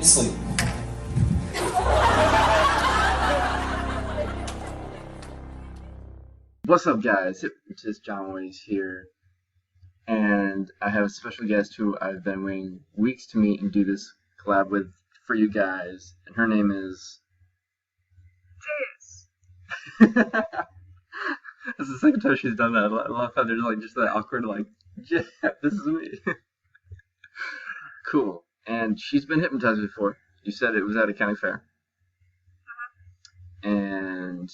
Sleep. What's up, guys? Hypnotist Jon Wayes here, and I have a special guest who I've been waiting weeks to meet and do this collab with for you guys, and her name is Jayus. This is the second time she's done that. I love how there's like just that awkward like, yeah, this is me. Cool. And she's been hypnotized before. You said it was at a county fair. And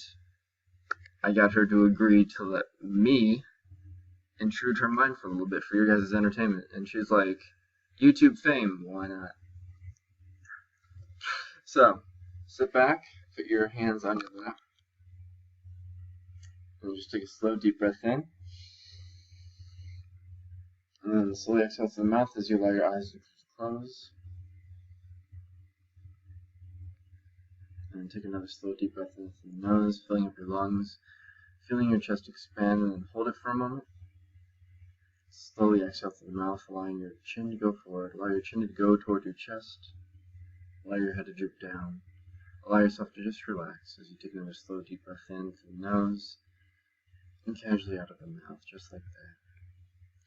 I got her to agree to let me intrude her mind for a little bit for your guys' entertainment. And she's like, YouTube fame, why not? So, sit back, put your hands on your lap, and just take a slow, deep breath in. And then slowly exhale through the mouth as you allow your eyes to close. And take another slow, deep breath in through the nose, filling up your lungs, feeling your chest expand, and then hold it for a moment. Slowly exhale through the mouth, allowing your chin to go forward. Allow your chin to go toward your chest. Allow your head to droop down. Allow yourself to just relax as you take another slow, deep breath in through the nose and casually out of the mouth, just like that.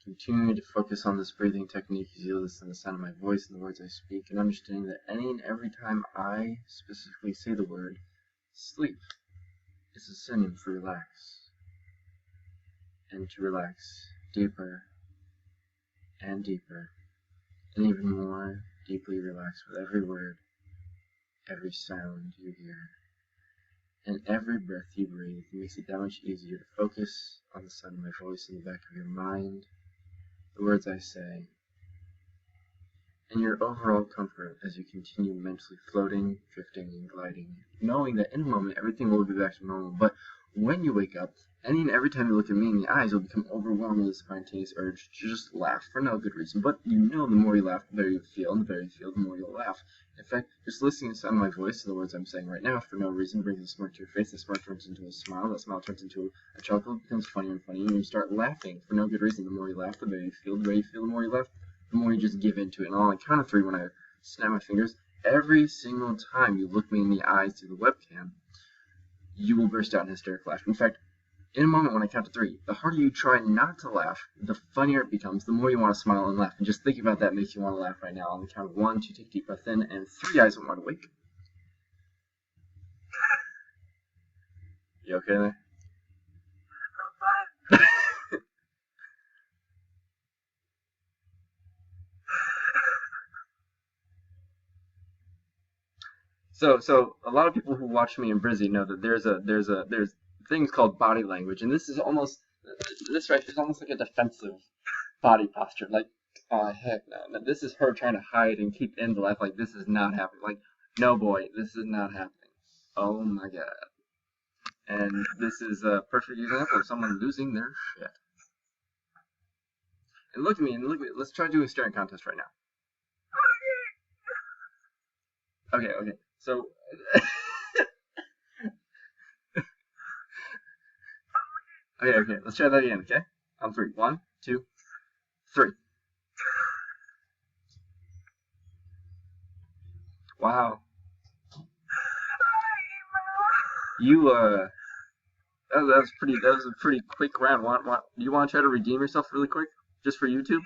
Continue to focus on this breathing technique as you listen to the sound of my voice and the words I speak, and understanding that any and every time I specifically say the word sleep, it's a synonym for relax. And to relax deeper and deeper, and even more deeply relax with every word, every sound you hear, and every breath you breathe. It makes it that much easier to focus on the sound of my voice in the back of your mind, the words I say, and your overall comfort as you continue mentally floating, drifting, and gliding, knowing that in a moment everything will be back to normal. But when you wake up, any and every time you look at me in the eyes, you'll become overwhelmed with a spontaneous urge to just laugh for no good reason. But you know the more you laugh, the better you feel, and the better you feel, the more you'll laugh. In fact, just listening to the sound of my voice and the words I'm saying right now for no reason brings a smirk to your face. The smirk turns into a smile. That smile turns into a chuckle. It becomes funnier and funnier, and you start laughing for no good reason. The more you laugh, the better you feel. The better you feel, the more you laugh, the more you just give into it. And on the count of three, when I snap my fingers, every single time you look me in the eyes through the webcam, you will burst out in hysterical laughter. In fact, in a moment when I count to three, the harder you try not to laugh, the funnier it becomes, the more you want to smile and laugh. And just thinking about that makes you want to laugh right now. On the count of 1, 2, take a deep breath in, and 3, eyes wide awake. You okay there? I'm fine. So a lot of people who watch me in Brizzy know that there's things called body language, and this right here is almost like a defensive body posture. Like, oh heck no, this is her trying to hide and keep in the laugh. Like, this is not happening. Like, no boy, this is not happening. Oh my god. And this is a perfect example of someone losing their shit. And look at me, let's try to do a staring contest right now. Okay. So okay, let's try that again, okay? On 3. 1, 2, 3. Wow. You that was a pretty quick round. Do you want to try to redeem yourself really quick? Just for YouTube?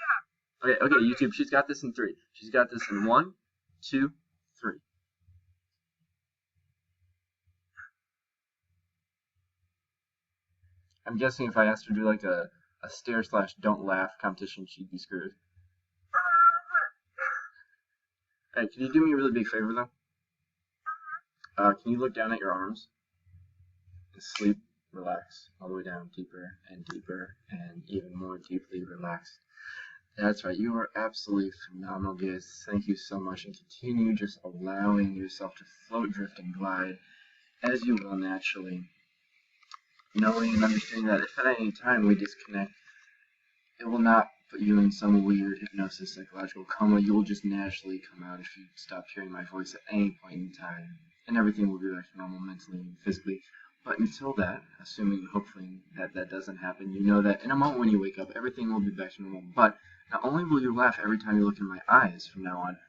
Okay, YouTube, she's got this in 3. She's got this in 1, 2, 3. I'm guessing if I asked her to do like a stare/don't laugh competition, she'd be screwed. Hey, can you do me a really big favor though? Can you look down at your arms? And sleep, relax, all the way down, deeper and deeper, and even more deeply relaxed. That's right, you are absolutely phenomenal, guys. Thank you so much, and continue just allowing yourself to float, drift, and glide as you will naturally. Knowing and understanding that if at any time we disconnect, it will not put you in some weird hypnosis, psychological coma. You will just naturally come out if you stop hearing my voice at any point in time, and everything will be back to normal mentally and physically. But until that, assuming hopefully that doesn't happen, you know that in a moment when you wake up, everything will be back to normal. But not only will you laugh every time you look in my eyes from now on,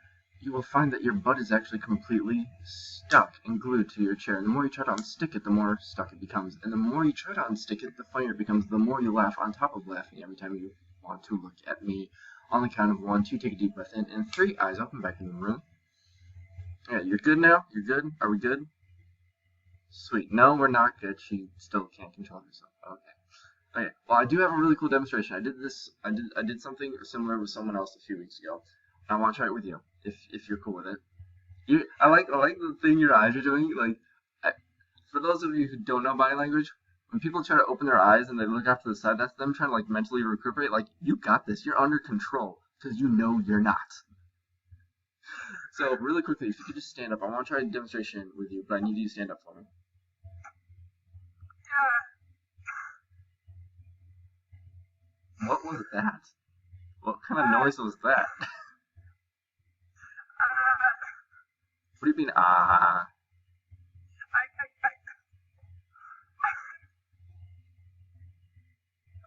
you will find that your butt is actually completely stuck and glued to your chair. And the more you try to unstick it, the more stuck it becomes. And the more you try to unstick it, the funnier it becomes. The more you laugh on top of laughing every time you want to look at me. On the count of 1, 2, take a deep breath in, and 3, eyes open, back in the room. Yeah, you're good now? You're good? Are we good? Sweet. No, we're not good. She still can't control herself. Okay. Okay. Well, I do have a really cool demonstration. I did something similar with someone else a few weeks ago. I want to try it with you, if you're cool with it. I like the thing your eyes are doing. Like, for those of you who don't know body language, when people try to open their eyes and they look off to the side, that's them trying to like mentally recuperate. Like, you got this. You're under control, because you know you're not. So, really quickly, if you could just stand up. I want to try a demonstration with you, but I need you to stand up for me. What was that? What kind of noise was that? What do you mean, ah?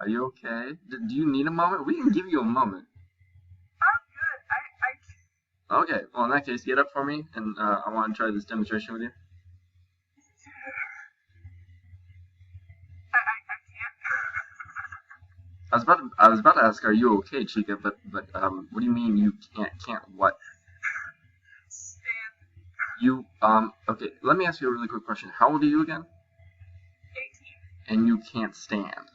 Are you okay? Do you need a moment? We can give you a moment. Okay, well in that case, get up for me, and I want to try this demonstration with you. I was about to ask, are you okay, Chica? But what do you mean you can't? Can't what? You okay. Let me ask you a really quick question. How old are you again? 18. And you can't stand.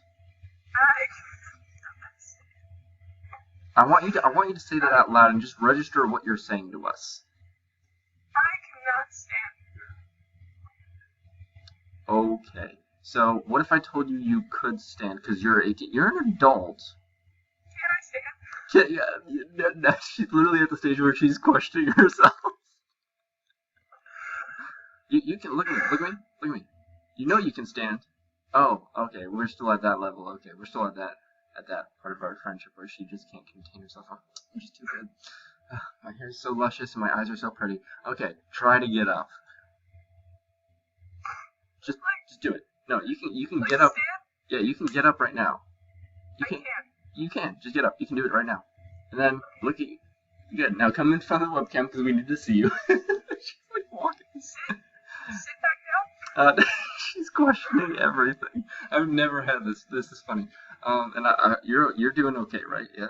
I want you to say that out loud and just register what you're saying to us. I cannot stand. Okay. So what if I told you you could stand because you're 18? You're an adult. Can I stand? Yeah. She's literally at the stage where she's questioning herself. You can look at me. You know you can stand. Oh, okay. We're still at that level. Okay, we're still at that part of our friendship where she just can't contain herself. Oh, I'm just too good. My hair is so luscious and my eyes are so pretty. Okay, try to get up. Just do it. No, you can get up. Yeah, you can get up right now. You can. Just get up. You can do it right now. And then look at you. Good. Now come in front of the webcam because we need to see you. She's like walking. Sit back down. She's questioning everything. I've never had this. This is funny. And you're doing okay, right? Yeah.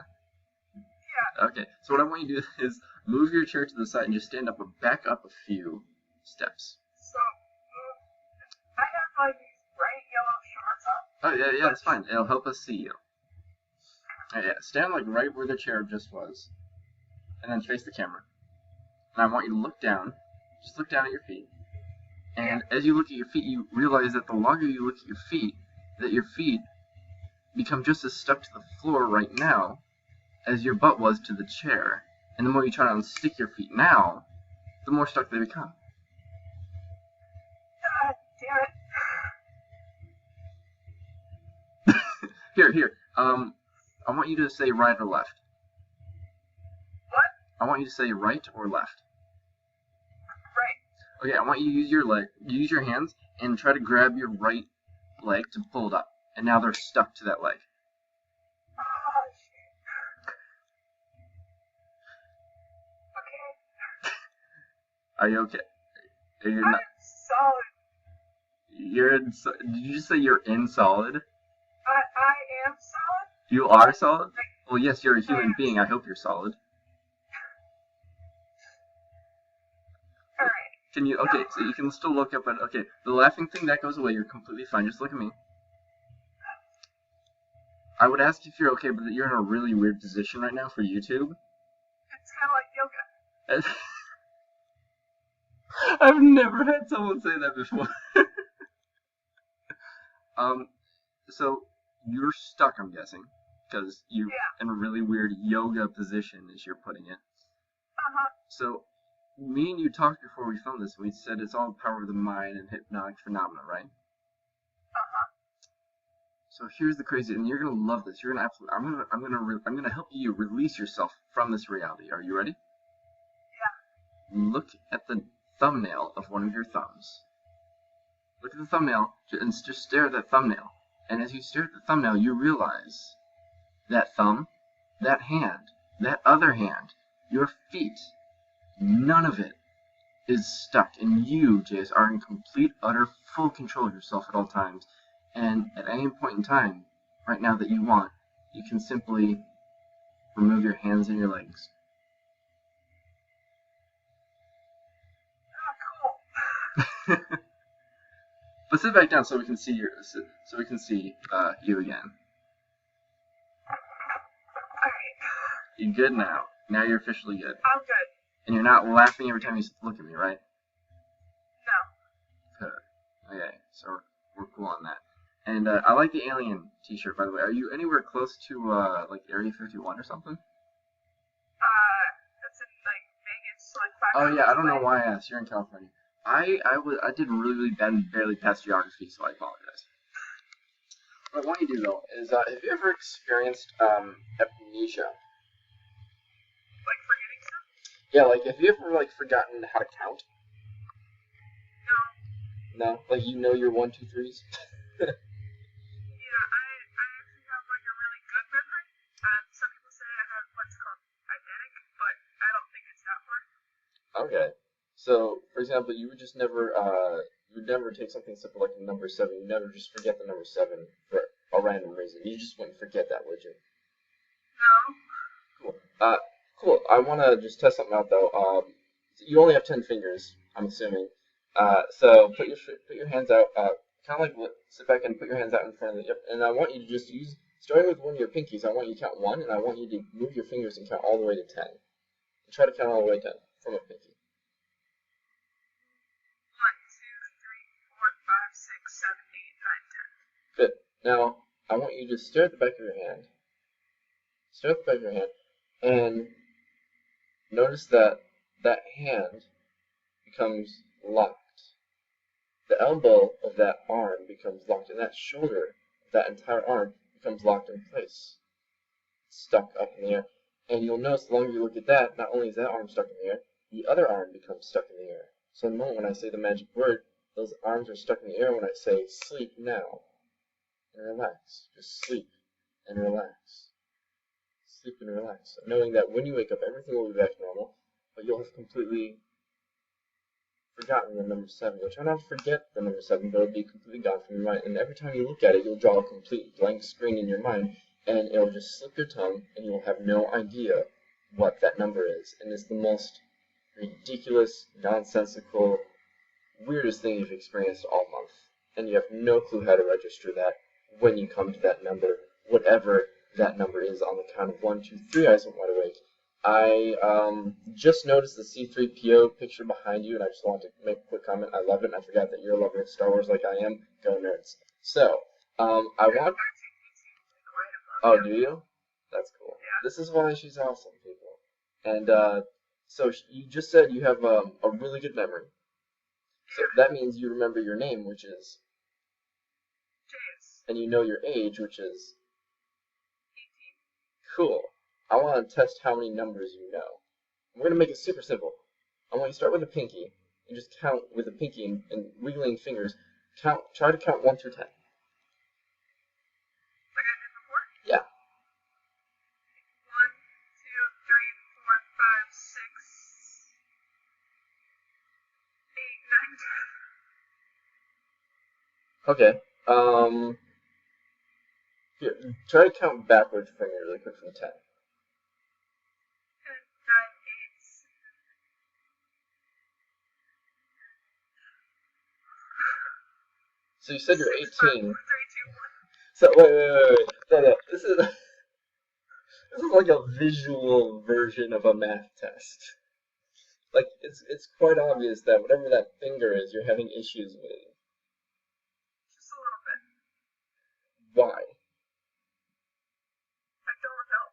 Yeah. Okay. So what I want you to do is move your chair to the side and just stand up, back up a few steps. So I have like these bright yellow shorts on. Oh yeah, that's fine. It'll help us see you. Yeah. Stand like right where the chair just was, and then face the camera. And I want you to look down. Just look down at your feet. And as you look at your feet, you realize that the longer you look at your feet, that your feet become just as stuck to the floor right now as your butt was to the chair. And the more you try to unstick your feet now, the more stuck they become. Damn it. Here. I want you to say right or left. What? I want you to say right or left. Okay, I want you to use your hands and try to grab your right leg to pull it up. And now they're stuck to that leg. Oh, shit. Okay. Are you okay? Are you not solid. Did you just say you're in solid? I am solid. You are solid? Well, yes, you're a human being. I hope you're solid. Can you, okay, so you can still look up at, okay, the laughing thing, that goes away, you're completely fine, just look at me. I would ask if you're okay, but you're in a really weird position right now for YouTube. It's kind of like yoga. I've never had someone say that before. So, you're stuck, I'm guessing, because you're in a really weird yoga position, as you're putting it. So, me and you talked before we filmed this. We said it's all the power of the mind and hypnotic phenomena, right? So here's the crazy, and you're gonna love this. You're gonna absolutely. I'm gonna help you release yourself from this reality. Are you ready? Yeah. Look at the thumbnail of one of your thumbs. Look at the thumbnail and just stare at that thumbnail. And as you stare at the thumbnail, you realize that thumb, that hand, that other hand, your feet. None of it is stuck, and you, Jayus, are in complete, utter, full control of yourself at all times. And at any point in time, right now that you want, you can simply remove your hands and your legs. But sit back down so we can see you again. You good now? Now you're officially good. I'm good. And you're not laughing every time you look at me, right? No. Good. Okay, so we're cool on that. And I like the alien t-shirt, by the way. Are you anywhere close to like Area 51 or something? That's in like Vegas, like 5 Oh hours yeah, I don't know away. why I asked. You're in California. I did really bad and barely passed geography, so I apologize. What I want you to do though is, have you ever experienced amnesia? Like forgetting stuff? Yeah, like have you ever like forgotten how to count? No. No, like you know your 1, 2, 3s. Yeah, I actually have like a really good memory. Some people say I have what's called eidetic, but I don't think it's that far. Okay. So, for example, you would just never, you would never take something simple like the number 7. You never just forget the number 7 for a random reason. You just wouldn't forget that, would you? No. Cool. Cool. I want to just test something out though. You only have 10 fingers, I'm assuming. So put your hands out. Kind of like sit back and put your hands out in front of you. And I want you to just use, starting with one of your pinkies. I want you to count 1, and I want you to move your fingers and count all the way to 10. And try to count all the way to 10 from a pinky. 1, 2, 3, 4, 5, 6, 7, 8, 9, 10. Good. Now, I want you to stare at the back of your hand. Stare at the back of your hand, and notice that that hand becomes locked. The elbow of that arm becomes locked, and that shoulder, that entire arm, becomes locked in place. It's stuck up in the air. And you'll notice the longer you look at that, not only is that arm stuck in the air, the other arm becomes stuck in the air. So the moment when I say the magic word, those arms are stuck in the air when I say sleep now. And relax. Just sleep and relax. Sleep and relax. Knowing that when you wake up, everything will be back to normal, but you'll have completely forgotten the number 7. You'll try not to forget the number 7, but it'll be completely gone from your mind. And every time you look at it, you'll draw a complete blank screen in your mind, and it'll just slip your tongue, and you'll have no idea what that number is. And it's the most ridiculous, nonsensical, weirdest thing you've experienced all month. And you have no clue how to register that when you come to that number, whatever that number is on the count of 1, 2, 3, eyes and wide awake. I just noticed the C-3PO picture behind you, and I just want to make a quick comment. I love it, and I forgot that you're a lover of Star Wars like I am. Go nerds. So, I want... Oh, do you? That's cool. This is why she's awesome, people. And, so you just said you have a really good memory. So that means you remember your name, which is... Jayus. And you know your age, which is... 18. Cool. I want to test how many numbers you know. We're going to make it super simple. I want you to start with a pinky, and just count with a pinky and wiggling fingers. Try to count 1 through 10. Like I did before? Yeah. 1, 2, 3, 4, 5, 6, 8, 9, 10. Okay. Here, try to count backwards for me really quick from 10. 10, 9, 8. So you said you're 6, 5, 4, 3, 2, 18. 1. So wait. No. This is like a visual version of a math test. Like it's quite obvious that whatever that finger is, you're having issues with. Just a little bit. Why? I don't know.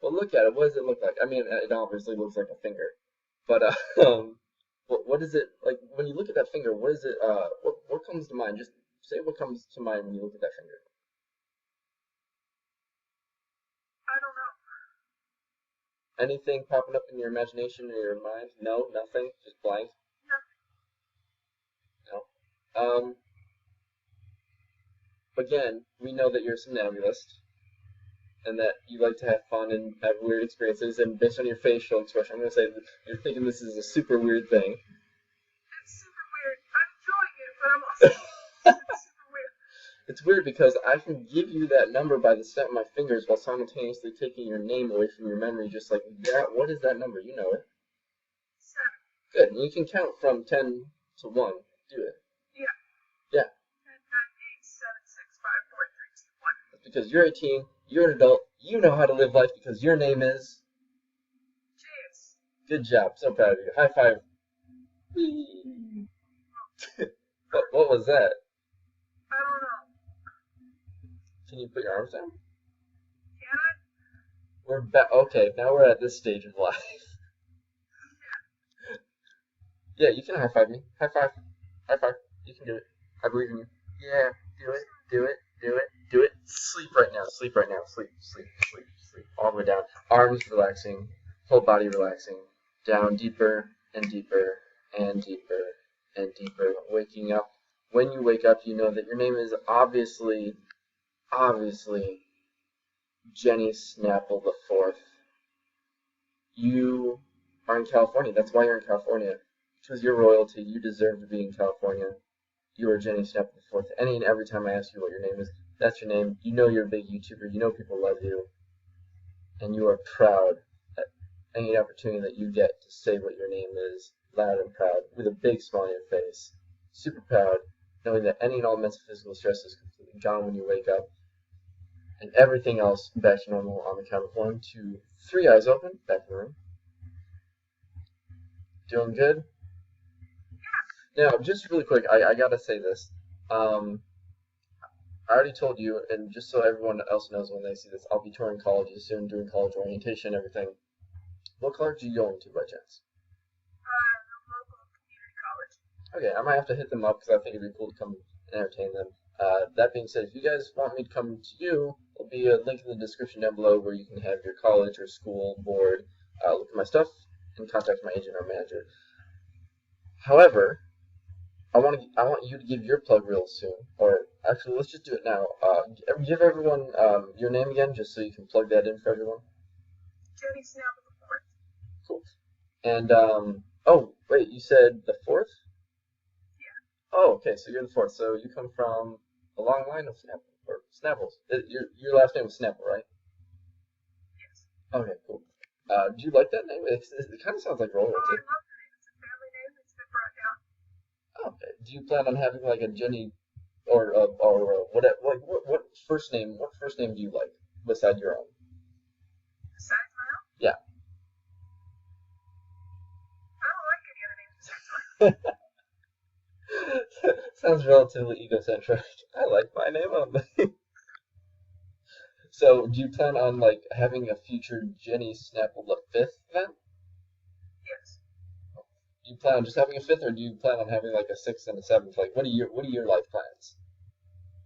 Well, look at it. What does it look like? I mean, it obviously looks like a finger, but what is it like when you look at that finger? What is it? What comes to mind? Just say what comes to mind when you look at that finger. I don't know. Anything popping up in your imagination or your mind? No, nothing. Just blank. No. Again, we know that you're a somnambulist, and that you like to have fun and have weird experiences, and based on your facial expression, I'm going to say that you're thinking this is a super weird thing. It's super weird. I'm enjoying it, but I'm also it's super weird. It's weird because I can give you that number by the snap of my fingers while simultaneously taking your name away from your memory just like that. What is that number? You know it. 7. Good. And you can count from 10 to 1. Do it. Yeah. Yeah. 10, 9, 8, 7, 6, 5, 4, 3, 2, 1. That's because you're 18, you're an adult, you know how to live life because your name is... Jayus. Good job. So proud of you. High five. What was that? I don't know. Can you put your arms down? Can I? We're back. Okay, now we're at this stage of life. Yeah, you can high five me. High five. High five. You can do it. I believe in you. Yeah, do it. Do it. Do it. Do it. Sleep right now. Sleep right now. Sleep. Sleep. Sleep. Sleep. All the way down. Arms relaxing. Whole body relaxing. Down deeper and deeper and deeper and deeper. Waking up. When you wake up, you know that your name is obviously Jenny Snapple the Fourth. You are in California. That's why you're in California. Because you're royalty. You deserve to be in California. You are Jenny Snapple the Fourth. Any and every time I ask you what your name is, that's your name. You know you're a big YouTuber. You know people love you. And you are proud at any opportunity that you get to say what your name is, loud and proud, with a big smile on your face. Super proud, knowing that any and all mental physical stress is completely gone when you wake up. And everything else back to normal on the count of 1, 2, 3, eyes open, back in the room. Doing good? Now, just really quick, I gotta say this. I already told you, and just so everyone else knows when they see this, I'll be touring colleges soon, doing college orientation, everything. What college are you going to by chance? Local community college. Okay, I might have to hit them up because I think it'd be cool to come and entertain them. That being said, if you guys want me to come to you, there'll be a link in the description down below where you can have your college or school board look at my stuff and contact my agent or manager. However, I want you to give your plug real soon, or actually, let's just do it now. Give everyone your name again, just so you can plug that in for everyone. Jenny Snapple the Fourth. Cool. And oh wait, you said the 4th? Yeah. Oh, okay, so you're the 4th. So you come from a long line of Snapples. Your last name was Snapple, right? Yes. Okay, cool. Do you like that name? It kind of sounds like royalty. Oh, I love the name. It's a family name. It's been brought down. Okay. Do you plan on having like a Jenny, or what first name? What first name do you like beside your own? Besides my own? Yeah. I don't like any other names besides mine. Sounds relatively egocentric. I like my name only. So, do you plan on like having a future Jenny Snapple the 5th then? Yes. Do you plan on just having a 5th, or do you plan on having like a 6th and a 7th? Like, what are your life plans?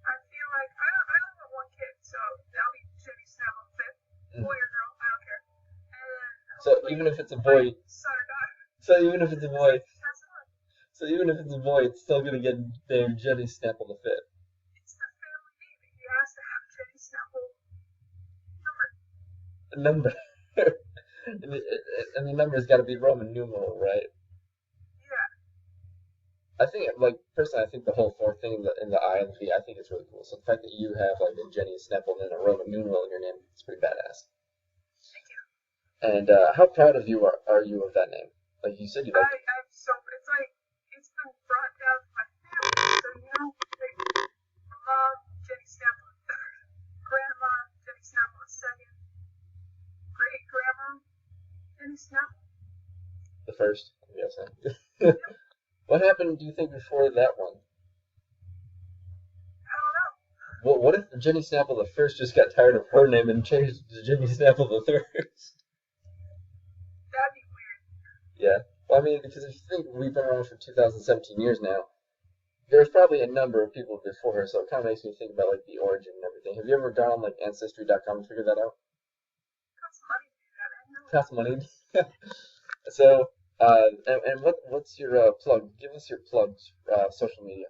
I feel like I only have one kid, so that'll be Jenny Snapple the 5th. Boy or girl, I don't care. And So even if it's a boy, son or daughter. so even if it's a boy, Pass it on. so even if it's a boy, it's still gonna get named Jenny Snapple the 5th. It's the family name. He has to have Jenny Snapple number. A number, and the number's got to be Roman numeral, right? Yeah. I think, like, personally, I think the whole 4th thing in the I and the V, I think it's really cool. So the fact that you have like a Jenny Snapple and a Roman numeral in your name, it's pretty badass. Thank you. And how proud of you are you of that name? Like you said, you like. I'm so. It's like it's been brought down to my family. So like my mom, Jenny Snapple the third, grandma, Jenny Snapple the second, great grandma, Jenny Snapple. The first, I'm guessing. What happened, do you think, before that one? I don't know. Well, what if Jenny Snapple the First just got tired of her name and changed to Jenny Snapple the Third? That'd be weird. Yeah. Well, I mean, because if you think we've been around for 2017 years now, there's probably a number of people before her, so it kind of makes me think about like the origin and everything. Have you ever gone on like Ancestry.com and figured that out? Costs money to do that. I know. Costs money. So, and what's your plug? Give us your plugs, social media.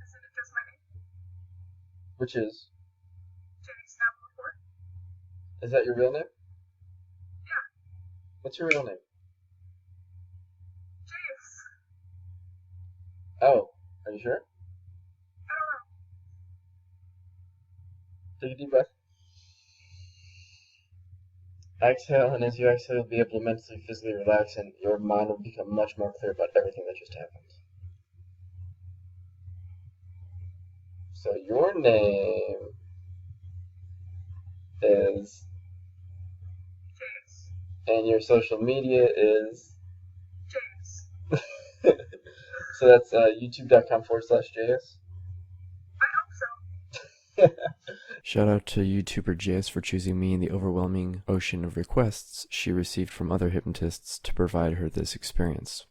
Is it just my name? Which is? Jenny Snapple 4. Is that your real name? Yeah. What's your real name? Jayus. Oh, are you sure? I don't know. Take a deep breath. Exhale, and as you exhale, you'll be able to mentally, physically relax, and your mind will become much more clear about everything that just happened. So your name is Jayus. and your social media is Jayus. so that's youtube.com/Jayus. I hope so. Shout out to YouTuber Jayus for choosing me in the overwhelming ocean of requests she received from other hypnotists to provide her this experience.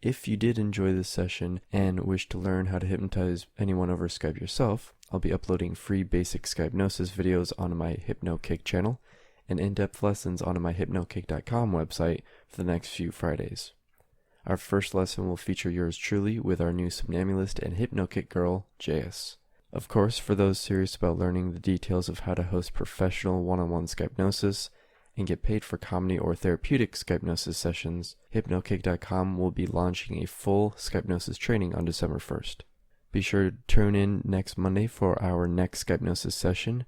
If you did enjoy this session and wish to learn how to hypnotize anyone over Skype yourself, I'll be uploading free basic Skypenosis videos on my HypnoKick channel and in-depth lessons on my hypnokick.com website for the next few Fridays. Our first lesson will feature yours truly with our new somnambulist and HypnoKick girl, Jayus. Of course, for those serious about learning the details of how to host professional one-on-one Skypenosis and get paid for comedy or therapeutic Skypenosis sessions, hypnokick.com will be launching a full Skypenosis training on December 1st. Be sure to tune in next Monday for our next Skypenosis session,